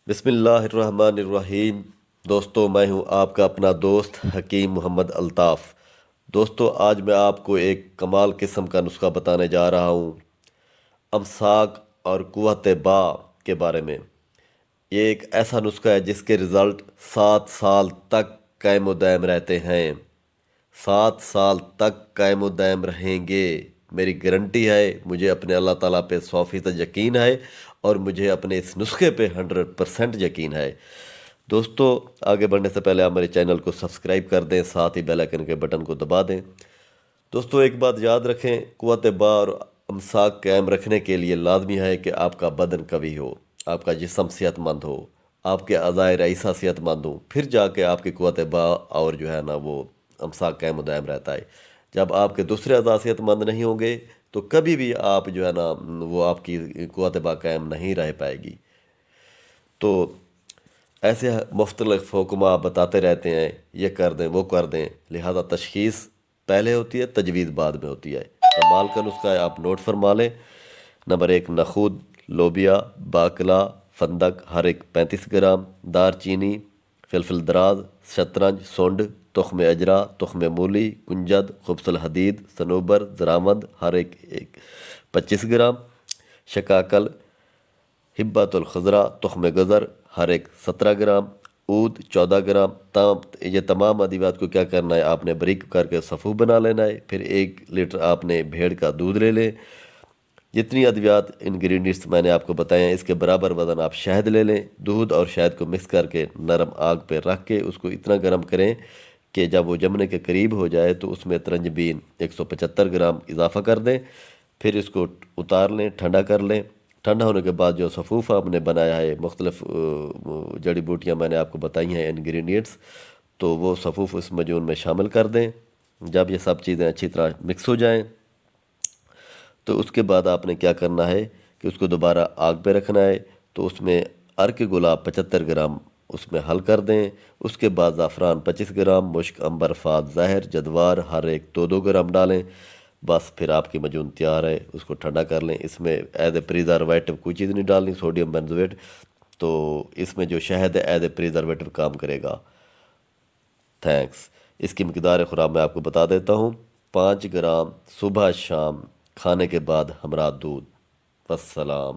بسم اللہ الرحمن الرحیم۔ دوستو، میں ہوں آپ کا اپنا دوست حکیم محمد الطاف۔ دوستو، آج میں آپ کو ایک کمال قسم کا نسخہ بتانے جا رہا ہوں، امساک اور قوت با کے بارے میں۔ یہ ایک ایسا نسخہ ہے جس کے رزلٹ 7 سال تک قائم و دائم رہتے ہیں۔ 7 سال تک قائم و دائم رہیں گے، میری گارنٹی ہے۔ مجھے اپنے اللہ تعالیٰ پہ 100% یقین ہے اور مجھے اپنے اس نسخے پہ 100% یقین ہے۔ دوستو، آگے بڑھنے سے پہلے آپ میرے چینل کو سبسکرائب کر دیں، ساتھ ہی بیل آئیکن کے بٹن کو دبا دیں۔ دوستو، ایک بات یاد رکھیں، قوت با اور امساک قائم رکھنے کے لیے لازمی ہے کہ آپ کا بدن قوی ہو، آپ کا جسم صحت مند ہو، آپ کے اعضائے رئیسہ صحت مند ہوں، پھر جا کے آپ کی قوت با اور جو ہے نا وہ امساک قائم و دائم رہتا ہے۔ جب آپ کے دوسرے اعضاء صحت مند نہیں ہوں گے تو کبھی بھی آپ جو ہے نا وہ آپ کی قوت با قائم نہیں رہ پائے گی۔ تو ایسے مختلف حکم آپ بتاتے رہتے ہیں، یہ کر دیں وہ کر دیں، لہذا تشخیص پہلے ہوتی ہے، تجویز بعد میں ہوتی ہے۔ کمال کا نسخہ ہے، آپ نوٹ فرما لیں۔ نمبر 1، نخود، لوبیا، باقلا، فندق ہر ایک 35 گرام، دار چینی، فلفل دراز، شطرنج، سونڈ، تخم اجرا، تخم مولی، کنجد، خبز الحدید، صنوبر، زرامند ہر ایک 25 گرام، شکاکل، حبۃ الخضرا، تخم گزر ہر ایک 17 گرام، عود 14 گرام۔ یہ تمام ادویات کو کیا کرنا ہے، آپ نے باریک کر کے صفو بنا لینا ہے۔ پھر 1 لیٹر آپ نے بھیڑ کا دودھ لے لیں۔ جتنی ادویات انگریڈینٹس میں نے آپ کو بتائے ہیں، اس کے برابر وزن آپ شہد لے لیں۔ دودھ اور شہد کو مکس کر کے نرم آگ پہ رکھ کے اس کو اتنا گرم کریں کہ جب وہ جمنے کے قریب ہو جائے تو اس میں ترنجبین 175 گرام اضافہ کر دیں۔ پھر اس کو اتار لیں، ٹھنڈا کر لیں۔ ٹھنڈا ہونے کے بعد جو صفوف آپ نے بنایا ہے، مختلف جڑی بوٹیاں میں نے آپ کو بتائی ہیں انگریڈینٹس، تو وہ صفوف اس مجون میں شامل کر دیں۔ جب یہ سب چیزیں اچھی طرح مکس ہو جائیں تو اس کے بعد آپ نے کیا کرنا ہے کہ اس کو دوبارہ آگ پہ رکھنا ہے۔ تو اس میں عرق گلاب 75 گرام اس میں حل کر دیں۔ اس کے بعد زعفران 25 گرام، مشک، عنبر، فات، زہر، جدوار ہر ایک 2-2 گرام ڈالیں۔ بس پھر آپ کی مجون تیار ہے، اس کو ٹھنڈا کر لیں۔ اس میں ایز اے پریزرویٹو کوئی چیز نہیں ڈالنی، سوڈیم بینزویٹ، تو اس میں جو شہد ہے ایز اے پریزرویٹو کام کرے گا۔ تھینکس۔ اس کی مقدار خوراک میں آپ کو بتا دیتا ہوں، 5 گرام صبح شام کھانے کے بعد ہمراہ دودھ۔ والسلام۔